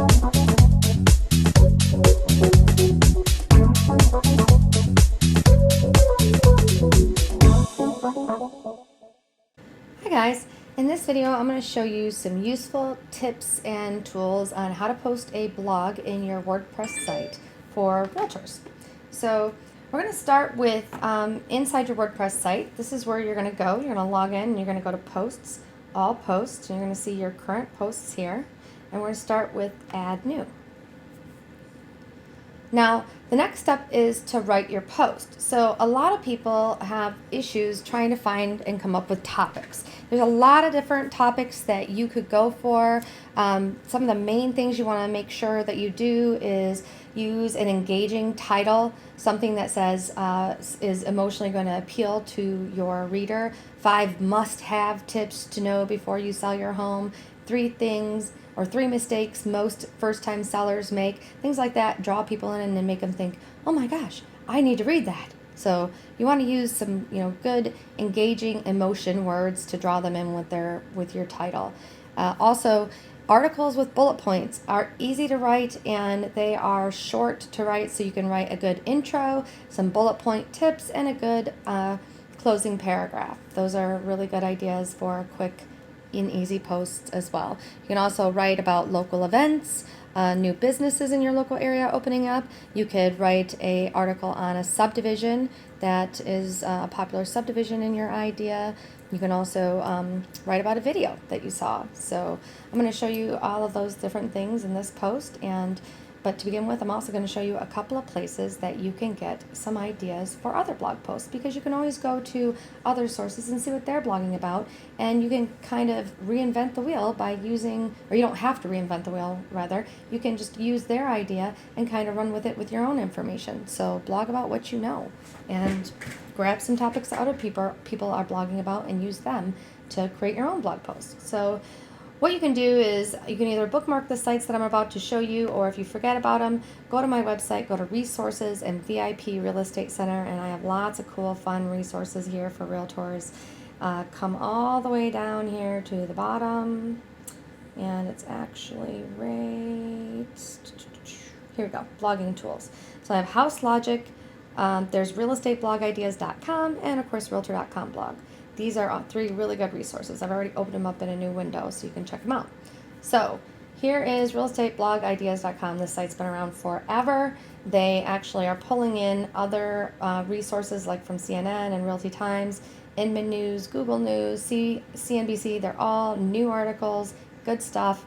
Hi guys, in this video I'm going to show you some useful tips and tools on how to post a blog in your WordPress site for realtors. So we're going to start with inside your WordPress site. This is where you're going to go. You're going to log in and you're going to go to posts, all posts, and you're going to see your current posts here. And we're going to start with add new. Now, the next step is to write your post. So a lot of people have issues trying to find and come up with topics. There's a lot of different topics that you could go for. Some of the main things you want to make sure that you do is use an engaging title, something that says is emotionally going to appeal to your reader. 5 must-have tips to know before you sell your home. 3 things or 3 mistakes most first-time sellers make. Things like that draw people in and then make them think, oh my gosh, I need to read that. So you want to use some, good engaging emotion words to draw them in with your title. Also, articles with bullet points are easy to write and they are short to write, so you can write a good intro, some bullet point tips, and a good closing paragraph. Those are really good ideas for quick and easy posts as well. You can also write about local events, new businesses in your local area opening up. You could write an article on a subdivision that is a popular subdivision in your idea. You can also write about a video that you saw. So I'm going to show you all of those different things in this post. But to begin with, I'm also going to show you a couple of places that you can get some ideas for other blog posts, because you can always go to other sources and see what they're blogging about, and you can kind of reinvent the wheel by using, or you don't have to reinvent the wheel, rather, you can just use their idea and kind of run with it with your own information. So blog about what you know and grab some topics that other people are blogging about and use them to create your own blog post. So what you can do is you can either bookmark the sites that I'm about to show you, or if you forget about them, go to my website, go to resources and VIP Real Estate Center, and I have lots of cool, fun resources here for realtors. Come all the way down here to the bottom, and it's actually right here we go, blogging tools. So I have HouseLogic, there's realestateblogIdeas.com, and of course Realtor.com blog. These are 3 really good resources. I've already opened them up in a new window, so you can check them out. So here is realestateblogIdeas.com. This site's been around forever. They actually are pulling in other resources like from CNN and Realty Times, Inman News, Google News, CNBC. They're all new articles, good stuff.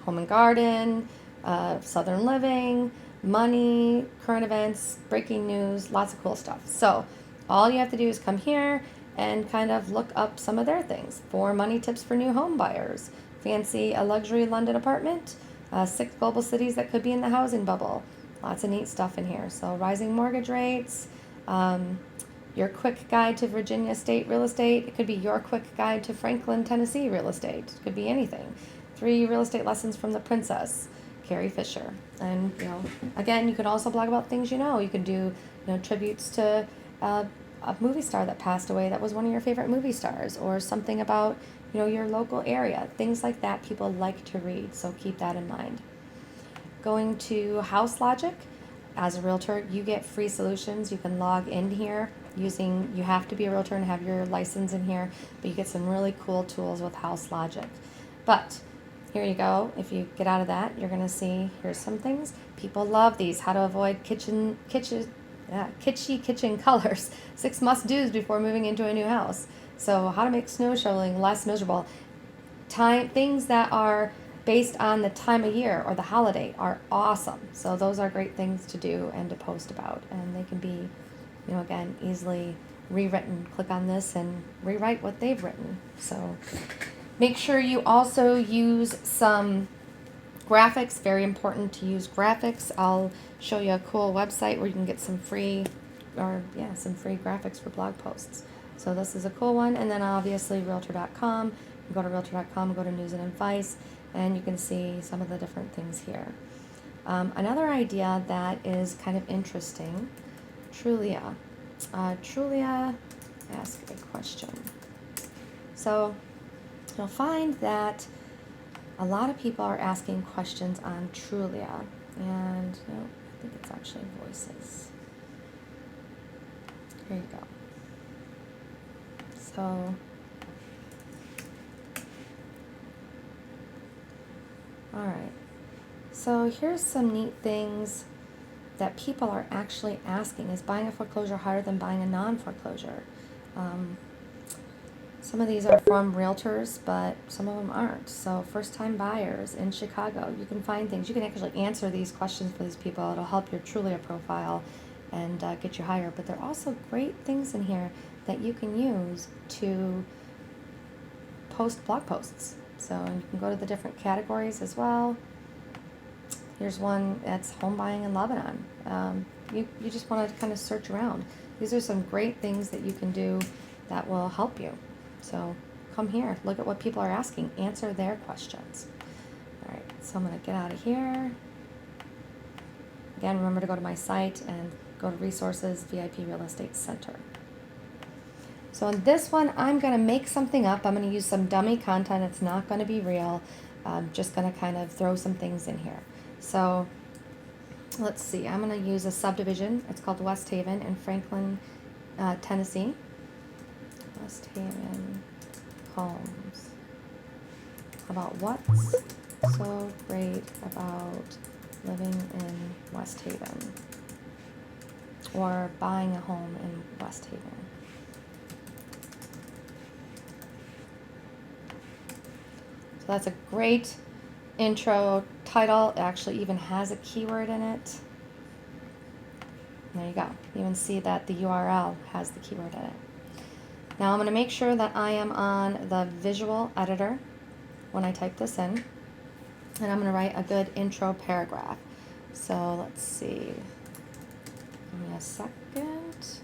Home and Garden, Southern Living, money, current events, breaking news, lots of cool stuff. So all you have to do is come here and kind of look up some of their things. 4 money tips for new home buyers. Fancy a luxury London apartment. 6 global cities that could be in the housing bubble. Lots of neat stuff in here. So rising mortgage rates. Your quick guide to Virginia state real estate. It could be your quick guide to Franklin, Tennessee real estate. It could be anything. 3 real estate lessons from the princess, Carrie Fisher. And, again, you could also blog about things you know. You could do, tributes to a movie star that passed away that was one of your favorite movie stars, or something about your local area. Things like that people like to read, so keep that in mind. Going to HouseLogic, as a realtor you get free solutions. You can log in here using, you have to be a realtor and have your license in here, but you get some really cool tools with HouseLogic. But here you go. If you get out of that, you're going to see, here's some things. People love these. How to avoid kitschy kitchen colors. 6 must-dos before moving into a new house. So how to make snow shoveling less miserable. Things that are based on the time of year or the holiday are awesome. So those are great things to do and to post about. And they can be, again, easily rewritten. Click on this and rewrite what they've written. So make sure you also use some graphics. Very important to use graphics. I'll show you a cool website where you can get some free graphics for blog posts. So this is a cool one. And then obviously Realtor.com. You go to Realtor.com, go to News and Advice, and you can see some of the different things here. Another idea that is kind of interesting, Trulia. Trulia, ask a question. So you'll find that A lot of people are asking questions on Trulia, and no, I think it's actually voices. Here you go. So, all right. So here's some neat things that people are actually asking. Is buying a foreclosure harder than buying a non-foreclosure? Some of these are from Realtors, but some of them aren't. So first-time buyers in Chicago, you can find things. You can actually answer these questions for these people. It'll help your Trulia profile and get you higher. But there are also great things in here that you can use to post blog posts. So you can go to the different categories as well. Here's one that's home buying in Lebanon. You just want to kind of search around. These are some great things that you can do that will help you. So come here, look at what people are asking, answer their questions. All right, so I'm going to get out of here. Again, remember to go to my site and go to Resources, VIP Real Estate Center. So in this one, I'm going to make something up. I'm going to use some dummy content. It's not going to be real. I'm just going to kind of throw some things in here. So let's see. I'm going to use a subdivision. It's called West Haven in Franklin, Tennessee. West Haven homes. About what's so great about living in West Haven or buying a home in West Haven. So that's a great intro title. It actually even has a keyword in it. There you go. You can see that the URL has the keyword in it. Now I'm going to make sure that I am on the visual editor when I type this in. And I'm going to write a good intro paragraph. So let's see. Give me a second.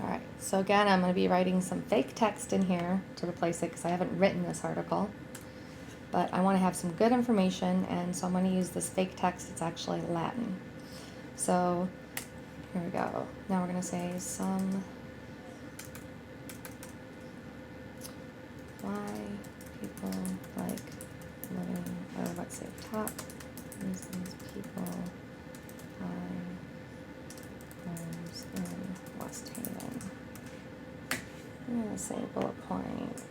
Alright, so again, I'm going to be writing some fake text in here to replace it because I haven't written this article. But I want to have some good information, and so I'm going to use this fake text. It's actually Latin. So here we go. Now we're going to say some why people like living, or let's say top reasons people buy homes in West Haven. I'm going to say bullet point.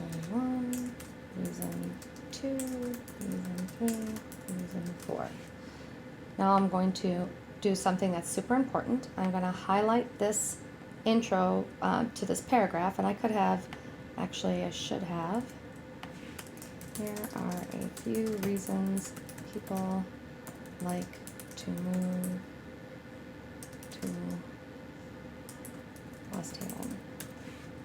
Reason 1, reason 2, reason 3, reason 4. Now I'm going to do something that's super important. I'm going to highlight this intro to this paragraph, and I could have, actually I should have, here are a few reasons people like to move to West Haven.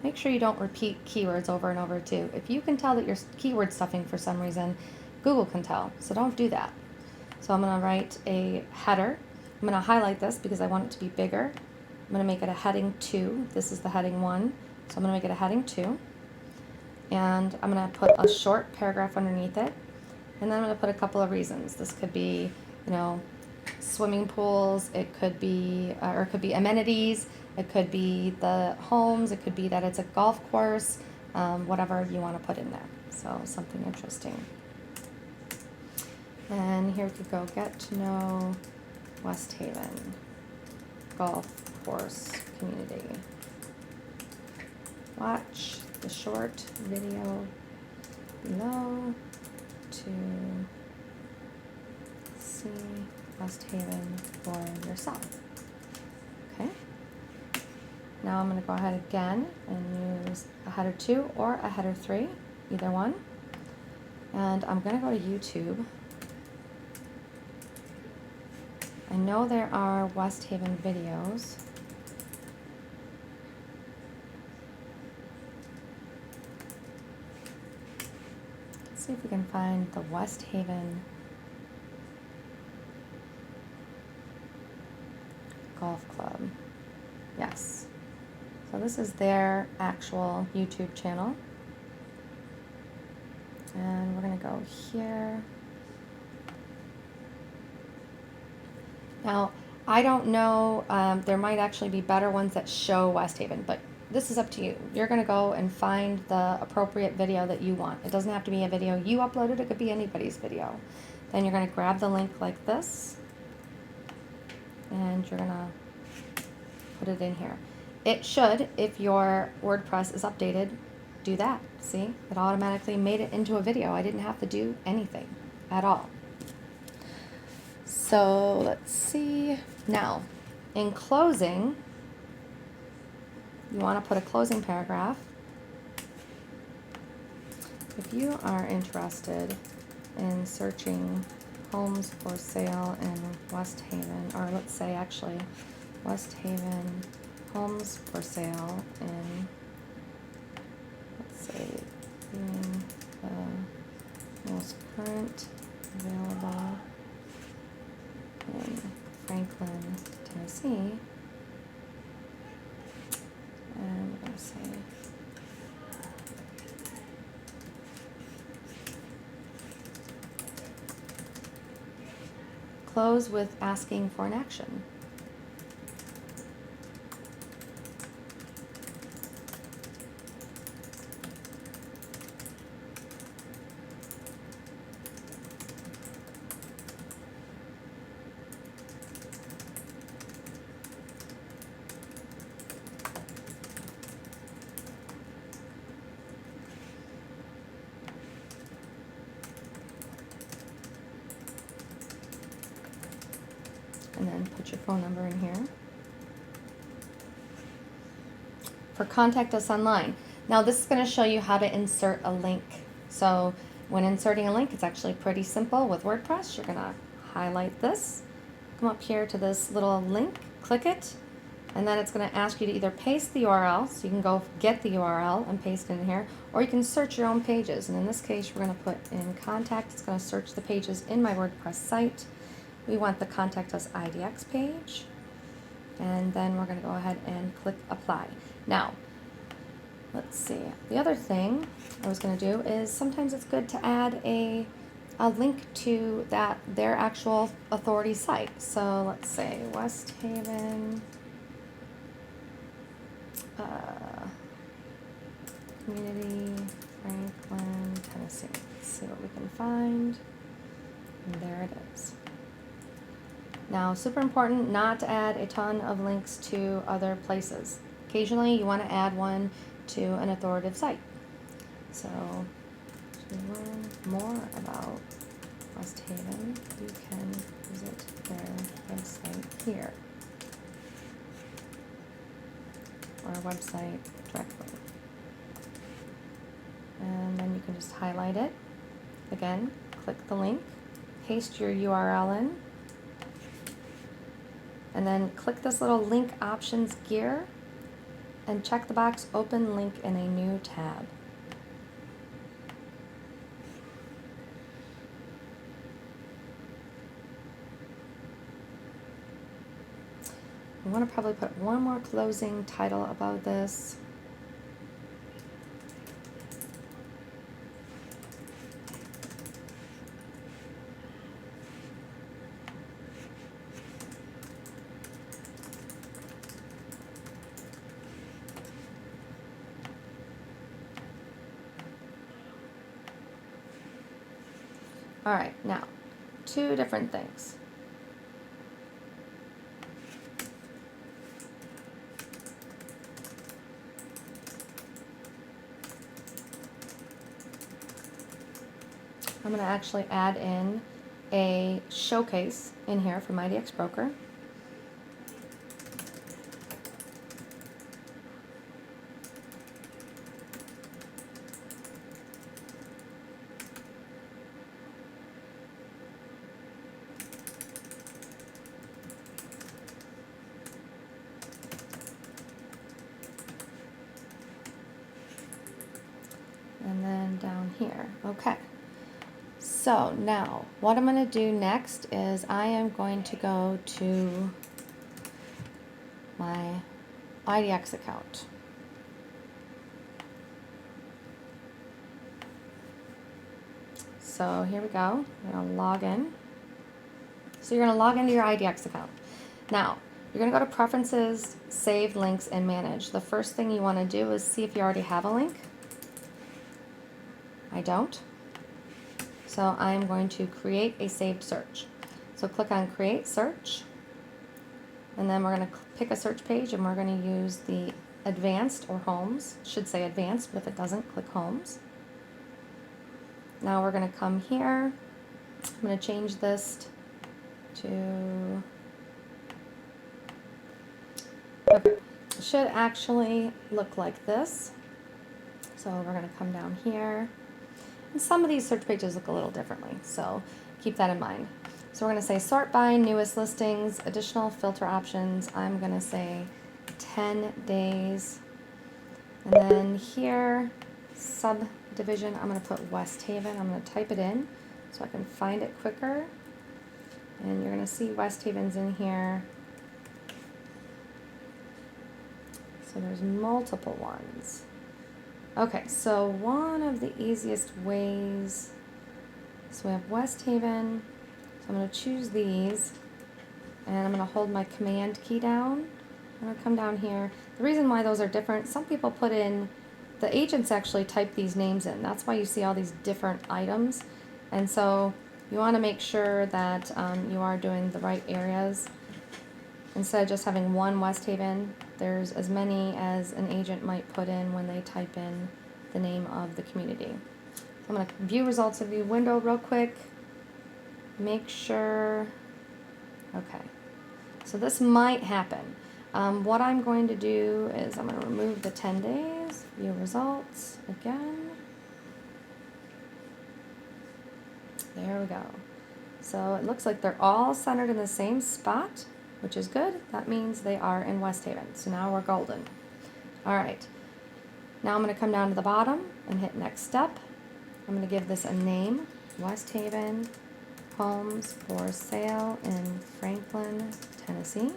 Make sure you don't repeat keywords over and over too. If you can tell that you're keyword stuffing for some reason, Google can tell, so don't do that. So I'm going to write a header. I'm going to highlight this because I want it to be bigger. I'm going to make it a heading 2. This is the heading 1, so I'm going to make it a heading 2. And I'm going to put a short paragraph underneath it. And then I'm going to put a couple of reasons. This could be, you know, swimming pools. It could be, or it could be amenities. It could be the homes. It could be that it's a golf course. Whatever you want to put in there. So something interesting. And here we could go, get to know West Haven golf course community. Watch the short video below to see West Haven for yourself. Okay. Now I'm going to go ahead again and use a header 2 or a header 3, either one. And I'm going to go to YouTube. I know there are West Haven videos. Let's see if we can find the West Haven Golf Club. Yes. So this is their actual YouTube channel. And we're going to go here. Now, I don't know, there might actually be better ones that show West Haven, but this is up to you. You're going to go and find the appropriate video that you want. It doesn't have to be a video you uploaded, it could be anybody's video. Then you're going to grab the link like this, and you're going to put it in here. It should, if your WordPress is updated, do that. See, it automatically made it into a video. I didn't have to do anything at all. So let's see. Now, in closing, you want to put a closing paragraph. If you are interested in searching homes for sale in West Haven, or let's say actually West Haven homes for sale in, let's say, the most current available in Franklin, Tennessee, and we're going to say close with asking for an action. And then put your phone number in here. For contact us online. Now this is going to show you how to insert a link. So when inserting a link, it's actually pretty simple with WordPress. You're going to highlight this, come up here to this little link, click it, and then it's going to ask you to either paste the URL, so you can go get the URL and paste it in here, or you can search your own pages. And in this case, we're going to put in contact. It's going to search the pages in my WordPress site. We want the Contact Us IDX page, and then we're going to go ahead and click Apply. Now, let's see. The other thing I was going to do is sometimes it's good to add a link to their actual authority site. So let's say West Haven Community, Franklin, Tennessee. Let's see what we can find. And there it is. Now, super important not to add a ton of links to other places. Occasionally, you want to add one to an authoritative site. So, to learn more about West Haven, you can visit their website here, or website directly. And then you can just highlight it. Again, click the link, paste your URL in, and then click this little link options gear and check the box open link in a new tab. I want to probably put one more closing title about this. All right, now, two different things. I'm going to actually add in a showcase in here from IDX Broker. And then down here. Okay. So now what I'm going to do next is I am going to go to my IDX account. So here we go. I'm going to log in. So you're going to log into your IDX account. Now, you're going to go to Preferences, Save Links, and Manage. The first thing you want to do is see if you already have a link. I don't. So I'm going to create a saved search. So click on Create Search. And then we're going to pick a search page, and we're going to use the Advanced or Homes. It should say Advanced, but if it doesn't, click Homes. Now we're going to come here. I'm going to change this to, okay, it should actually look like this. So we're going to come down here. And some of these search pages look a little differently, so keep that in mind. So we're going to say sort by newest listings, additional filter options. I'm going to say 10 days. And then here, subdivision, I'm going to put West Haven. I'm going to type it in so I can find it quicker. And you're going to see West Haven's in here. So there's multiple ones. Okay, so one of the easiest ways, so we have West Haven. So I'm going to choose these, and I'm going to hold my Command key down. I'm going to come down here. The reason why those are different, some people put in, the agents actually type these names in. That's why you see all these different items. And so you want to make sure that you are doing the right areas. Instead of just having one West Haven, there's as many as an agent might put in when they type in the name of the community. So I'm going to view results of the window real quick. Make sure, okay, so this might happen. What I'm going to do is I'm going to remove the 10 days, view results again. There we go. So it looks like they're all centered in the same spot, which is good. That means they are in West Haven. So now we're golden. All right. Now I'm going to come down to the bottom and hit next step. I'm going to give this a name, West Haven Homes for Sale in Franklin, Tennessee.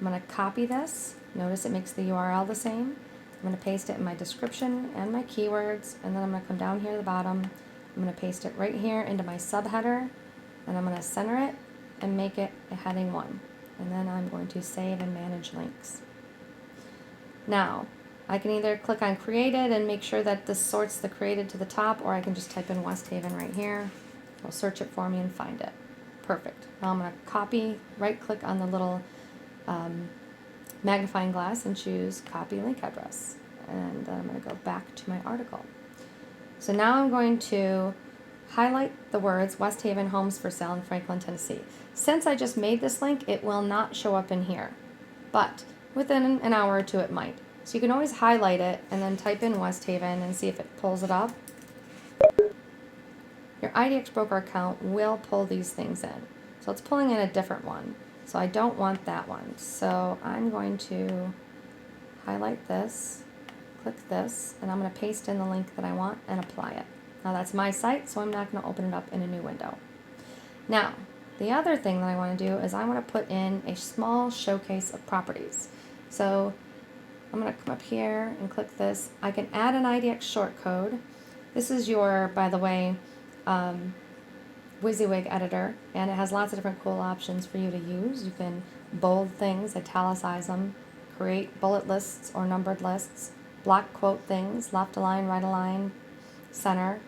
I'm going to copy this. Notice it makes the URL the same. I'm going to paste it in my description and my keywords, and then I'm going to come down here to the bottom. I'm going to paste it right here into my subheader, and I'm going to center it and make it a heading 1. And then I'm going to save and manage links. Now, I can either click on created and make sure that this sorts the created to the top, or I can just type in West Haven right here. It'll search it for me and find it. Perfect. Now I'm going to copy, right click on the little magnifying glass and choose copy link address. And then I'm going to go back to my article. So now I'm going to highlight the words West Haven Homes for Sale in Franklin, Tennessee. Since I just made this link, it will not show up in here, but within an hour or two it might. So you can always highlight it and then type in West Haven and see if it pulls it up. Your IDX broker account will pull these things in. So it's pulling in a different one. So I don't want that one. So I'm going to highlight this, click this, and I'm going to paste in the link that I want and apply it. Now that's my site, so I'm not going to open it up in a new window. Now, the other thing that I want to do is I want to put in a small showcase of properties. So I'm going to come up here and click this. I can add an IDX shortcode. This is your, by the way, WYSIWYG editor, and it has lots of different cool options for you to use. You can bold things, italicize them, create bullet lists or numbered lists, block quote things, left align, right align, center,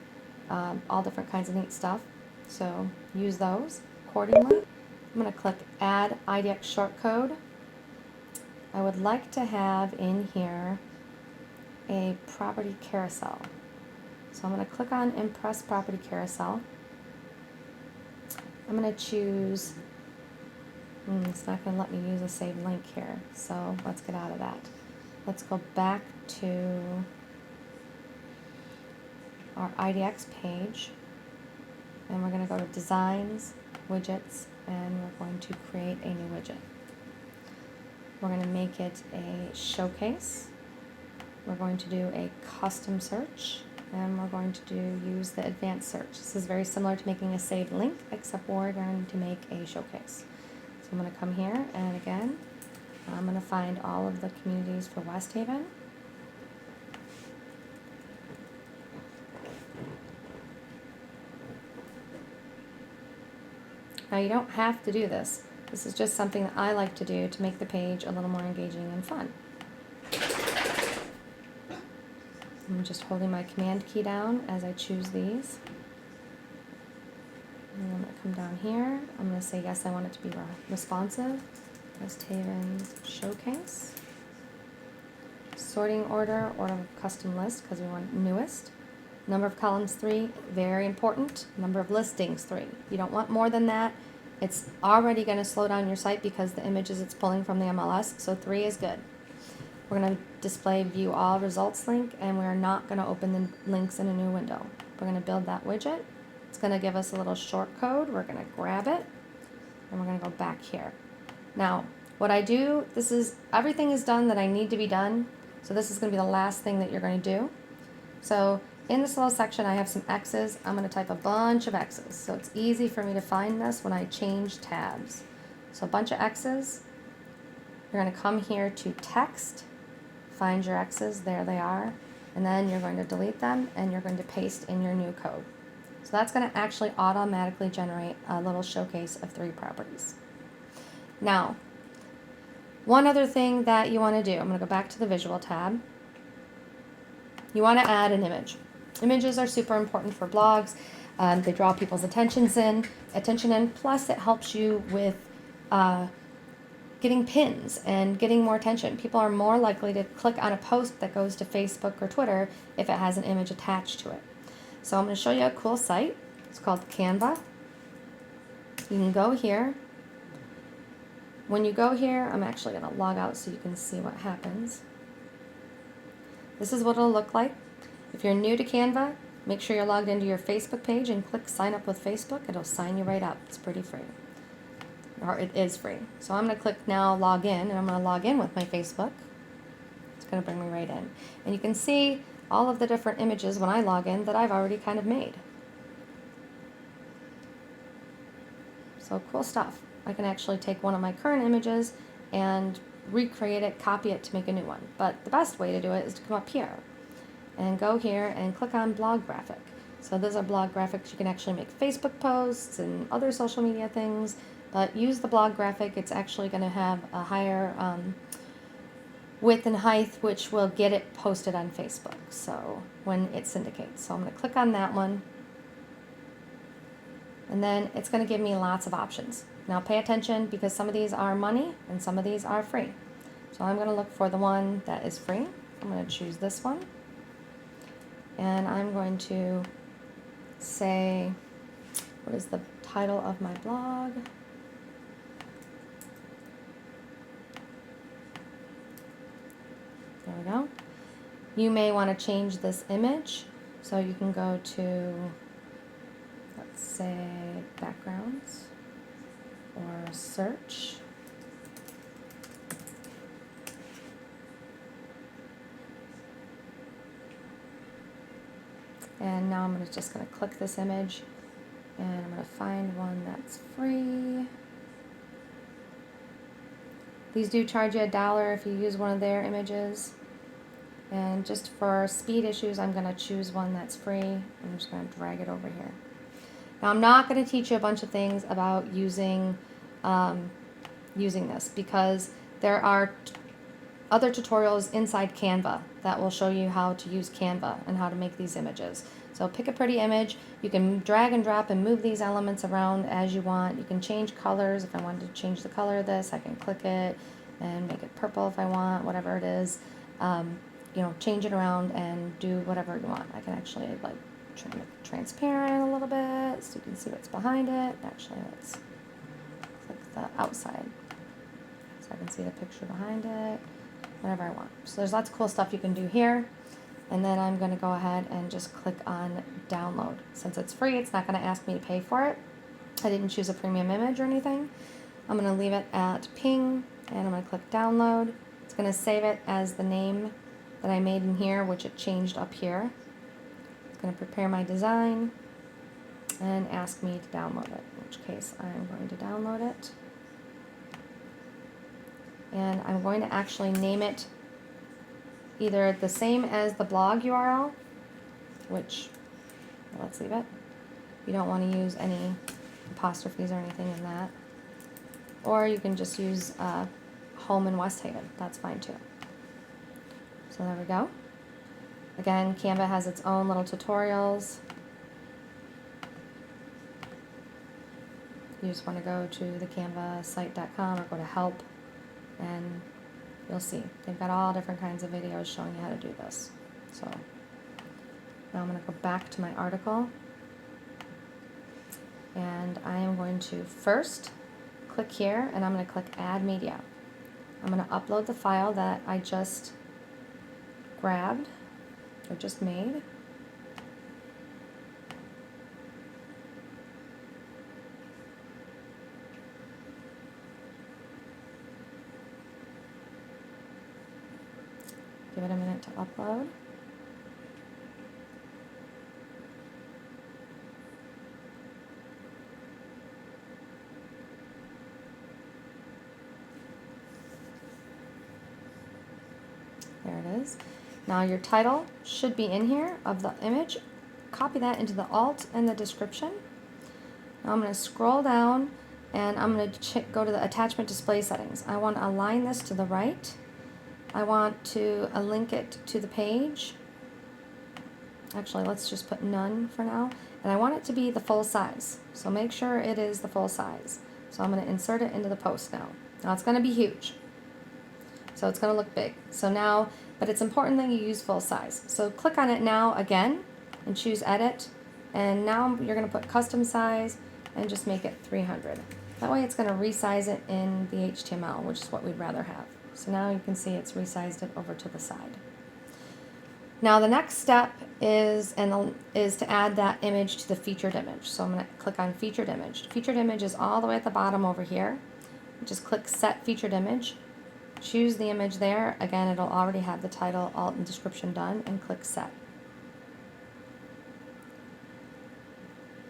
all different kinds of neat stuff. So use those accordingly. I'm going to click Add IDX Shortcode. I would like to have in here a property carousel. So I'm going to click on Impress Property Carousel. I'm going to choose, it's not going to let me use a saved link here, so let's get out of that. Let's go back to our IDX page, and we're going to go to Designs, Widgets, and we're going to create a new widget. We're going to make it a showcase. We're going to do a custom search, and we're going to use the advanced search. This is very similar to making a saved link, except we're going to make a showcase. So I'm going to come here, and again, I'm going to find all of the communities for West Haven. Now you don't have to do this. This is just something that I like to do to make the page a little more engaging and fun. I'm just holding my command key down as I choose these. And I'm going to come down here. I'm going to say yes, I want it to be responsive. West Haven's Showcase. Sorting order, order of custom list, because we want newest. Number of columns 3, very important. Number of listings 3. You don't want more than that. It's already going to slow down your site because the images it's pulling from the MLS, so 3 is good. We're going to display view all results link, and we're not going to open the links in a new window. We're going to build that widget. It's going to give us a little short code. We're going to grab it, and we're going to go back here. Now, what I do, everything is done that I need to be done, so this is going to be the last thing that you're going to do. So in this little section, I have some X's. I'm going to type a bunch of X's, so it's easy for me to find this when I change tabs. So a bunch of X's. You're going to come here to text, find your X's, there they are, and then you're going to delete them and you're going to paste in your new code. So that's going to actually automatically generate a little showcase of 3 properties. Now, one other thing that you want to do, I'm going to go back to the visual tab. You want to add an image. Images are super important for blogs. They draw people's attention in, plus it helps you with getting pins and getting more attention. People are more likely to click on a post that goes to Facebook or Twitter if it has an image attached to it. So I'm going to show you a cool site. It's called Canva. You can go here. When you go here, I'm actually going to log out so you can see what happens. This is what it'll look like. If you're new to Canva, make sure you're logged into your Facebook page and click sign up with Facebook. It'll sign you right up. It's pretty free. Or it is free. So I'm going to click now log in, and I'm going to log in with my Facebook. It's going to bring me right in. And you can see all of the different images when I log in that I've already kind of made. So cool stuff. I can actually take one of my current images and recreate it, copy it to make a new one. But the best way to do it is to come up here and go here and click on blog graphic. So those are blog graphics. You can actually make Facebook posts and other social media things, but use the blog graphic. It's actually going to have a higher width and height, which will get it posted on Facebook so when it syndicates. So I'm going to click on that one, and then it's going to give me lots of options. Now pay attention, because some of these are money and some of these are free. So I'm going to look for the one that is free. I'm going to choose this one, and I'm going to say, what is the title of my blog? There we go. You may want to change this image, so you can go to, let's say, backgrounds or search. And now I'm just going to click this image, and I'm going to find one that's free. These do charge you $1 if you use one of their images. And just for speed issues, I'm going to choose one that's free. I'm just going to drag it over here. Now I'm not going to teach you a bunch of things about using this, because there are other tutorials inside Canva that will show you how to use Canva and how to make these images. So pick a pretty image. You can drag and drop and move these elements around as you want. You can change colors. If I wanted to change the color of this, I can click it and make it purple if I want, whatever it is. Change it around and do whatever you want. I can actually try to make it transparent a little bit so you can see what's behind it. Actually, let's click the outside so I can see the picture behind it, whatever I want. So there's lots of cool stuff you can do here. And then I'm going to go ahead and just click on download. Since it's free, it's not going to ask me to pay for it. I didn't choose a premium image or anything. I'm going to leave it at ping, and I'm going to click download. It's going to save it as the name that I made in here, which it changed up here. It's going to prepare my design and ask me to download it, in which case I'm going to download it. And I'm going to actually name it either the same as the blog URL, which, let's leave it. You don't want to use any apostrophes or anything in that. Or you can just use home in West Haven. That's fine too. So there we go. Again, Canva has its own little tutorials. You just want to go to the canvasite.com or go to help, and you'll see they've got all different kinds of videos showing you how to do this. So now I'm going to go back to my article, and I am going to first click here, and I'm going to click Add Media. I'm going to upload the file that I just grabbed or just made. Give it a minute to upload. There it is. Now your title should be in here of the image. Copy that into the alt and the description. Now I'm going to scroll down, and I'm going to go to the attachment display settings. I want to align this to the right. I want to link it to the page. Actually, let's just put none for now. And I want it to be the full size. So make sure it is the full size. So I'm going to insert it into the post now. Now it's going to be huge. So it's going to look big. So now, but it's important that you use full size. So click on it now again and choose edit. And now you're going to put custom size and just make it 300. That way it's going to resize it in the HTML, which is what we'd rather have. So now you can see it's resized it over to the side. Now the next step is to add that image to the featured image. So I'm going to click on featured image. Featured image is all the way at the bottom over here. Just click set featured image. Choose the image there. Again, it'll already have the title, alt, and description done, and click set.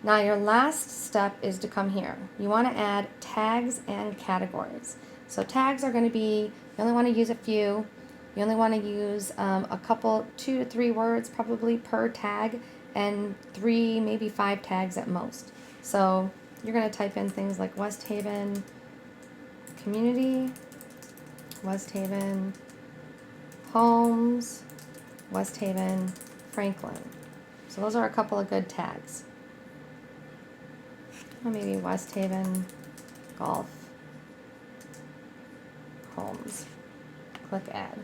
Now your last step is to come here. You want to add tags and categories. So tags are going to be, you only want to use a few. You only want to use a couple, 2 to 3 words probably per tag, and 3, maybe 5 tags at most. So you're going to type in things like West Haven Community, West Haven Homes, West Haven Franklin. So those are a couple of good tags. Or maybe West Haven Golf Homes. Click add.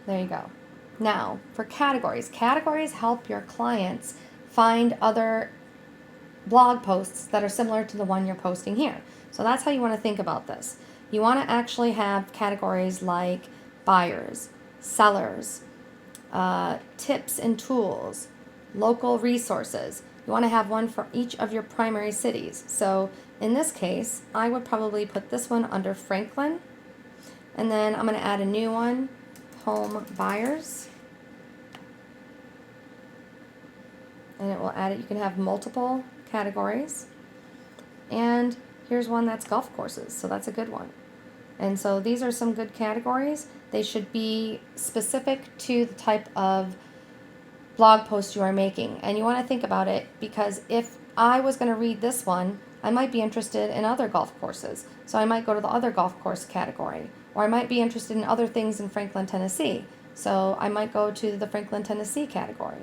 There you go. Now, for categories. Categories help your clients find other blog posts that are similar to the one you're posting here. So that's how you want to think about this. You want to actually have categories like buyers, sellers, tips and tools, local resources. You want to have one for each of your primary cities. So in this case, I would probably put this one under Franklin. And then I'm going to add a new one, home buyers. And it will add it. You can have multiple categories. And here's one that's golf courses. So that's a good one. And so these are some good categories. They should be specific to the type of blog post you are making. And you want to think about it, because if I was going to read this one, I might be interested in other golf courses. So I might go to the other golf course category. Or I might be interested in other things in Franklin, Tennessee. So I might go to the Franklin, Tennessee category.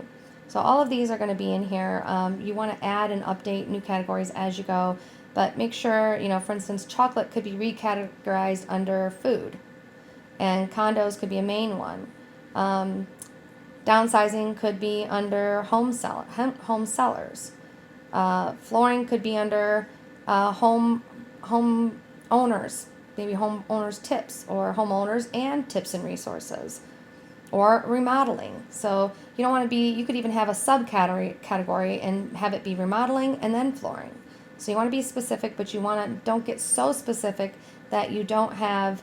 So all of these are going to be in here. You want to add and update new categories as you go. But make sure, for instance, chocolate could be recategorized under food. And condos could be a main one. Downsizing could be under home sellers. Flooring could be under home owners, maybe homeowners tips, or homeowners and tips and resources, or remodeling. So you don't want to be, you could even have a subcategory and have it be remodeling and then flooring. So you want to be specific, but don't get so specific that you don't have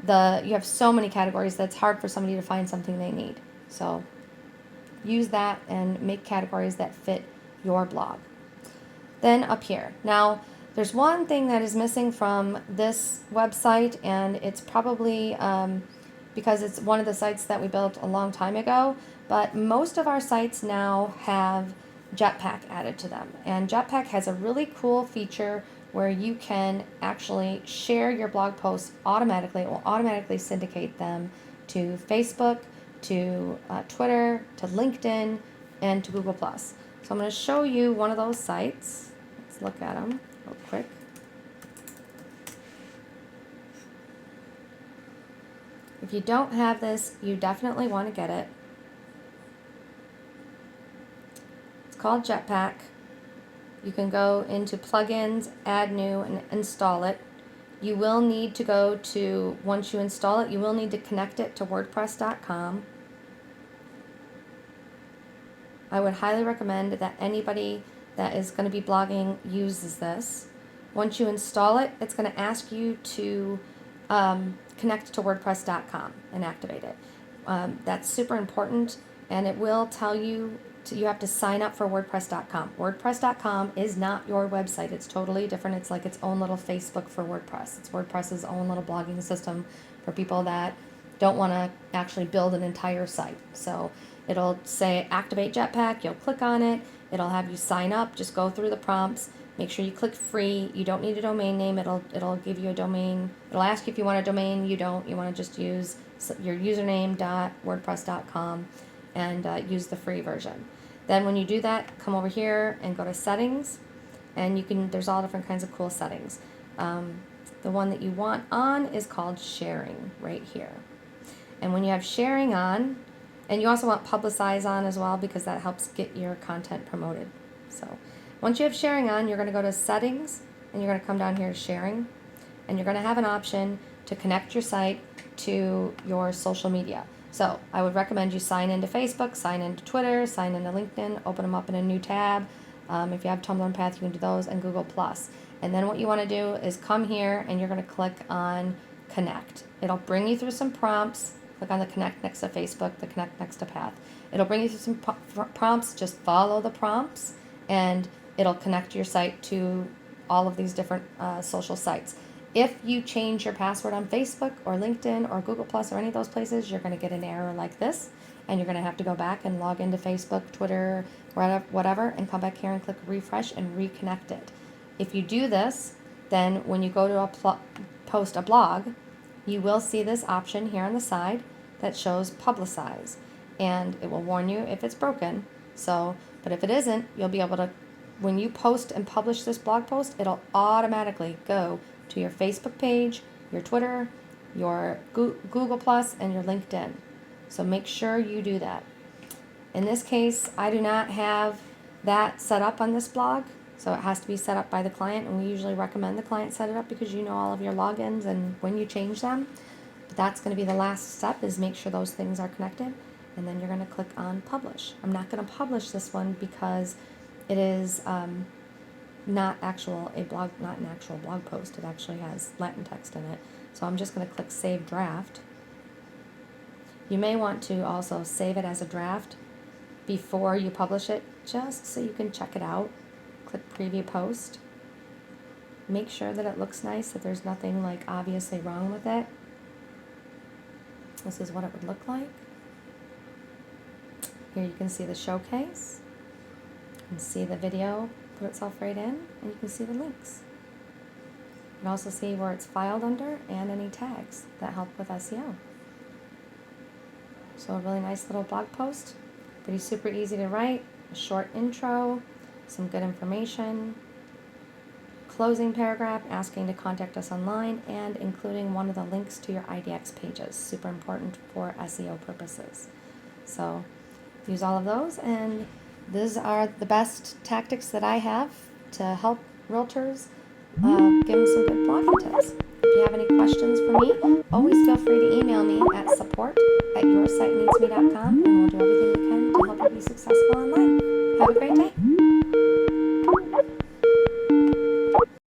you have so many categories that it's hard for somebody to find something they need. So use that and make categories that fit your blog. Then up here. Now, there's one thing that is missing from this website, and it's probably because it's one of the sites that we built a long time ago, but most of our sites now have Jetpack added to them. And Jetpack has a really cool feature where you can actually share your blog posts automatically. It will automatically syndicate them to Facebook, to Twitter, to LinkedIn, and to Google+. So I'm going to show you one of those sites. Let's look at them real quick. If you don't have this, you definitely want to get it. It's called Jetpack. You can go into plugins, add new, and install it. You will need to go to, once you install it, you will need to connect it to WordPress.com. I would highly recommend that anybody that is going to be blogging uses this. Once you install it, it's going to ask you to connect to WordPress.com and activate it. That's super important, and it will tell you you have to sign up for WordPress.com. WordPress.com is not your website. It's totally different. It's like its own little Facebook for WordPress. It's WordPress's own little blogging system for people that don't want to actually build an entire site. So it'll say activate Jetpack. You'll click on it. It'll have you sign up. Just go through the prompts. Make sure you click free. You don't need a domain name. It'll give you a domain. It'll ask you if you want a domain. You don't. You want to just use your username.wordpress.com and use the free version. Then when you do that, come over here and go to settings, and there's all different kinds of cool settings. The one that you want on is called sharing right here. And when you have sharing on, and you also want publicize on as well, because that helps get your content promoted. So once you have sharing on, you're going to go to settings, and you're going to come down here to sharing, and you're going to have an option to connect your site to your social media. So I would recommend you sign into Facebook, sign into Twitter, sign into LinkedIn, open them up in a new tab. If you have Tumblr and Path, you can do those, and Google+. And then what you want to do is come here, and you're going to click on Connect. It'll bring you through some prompts. Click on the Connect next to Facebook, the Connect next to Path. It'll bring you through some prompts. Just follow the prompts, and it'll connect your site to all of these different social sites. If you change your password on Facebook or LinkedIn or Google Plus or any of those places, you're going to get an error like this, and you're going to have to go back and log into Facebook, Twitter, whatever, and come back here and click refresh and reconnect it. If you do this, then when you go to post a blog, you will see this option here on the side that shows publicize, and it will warn you if it's broken. But if it isn't, you'll be able to, when you post and publish this blog post, it'll automatically go to your Facebook page, your Twitter, your Google Plus, and your LinkedIn. So make sure you do that. In this case, I do not have that set up on this blog, so it has to be set up by the client, and we usually recommend the client set it up because you know all of your logins and when you change them. But that's going to be the last step, is make sure those things are connected, and then you're going to click on publish. I'm not going to publish this one because it is not an actual blog post. It actually has Latin text in it. So I'm just going to click Save Draft. You may want to also save it as a draft before you publish it, just so you can check it out. Click Preview Post. Make sure that it looks nice, that there's nothing like obviously wrong with it. This is what it would look like. Here you can see the showcase. You can see the video put itself right in, and you can see the links. You can also see where it's filed under and any tags that help with SEO. So a really nice little blog post, pretty super easy to write, a short intro, some good information, closing paragraph asking to contact us online, and including one of the links to your IDX pages, super important for SEO purposes. So use all of those, and these are the best tactics that I have to help realtors give them some good blogging tips. If you have any questions for me, always feel free to email me at support@yoursiteneedsme.com, and we'll do everything we can to help you be successful online. Have a great day.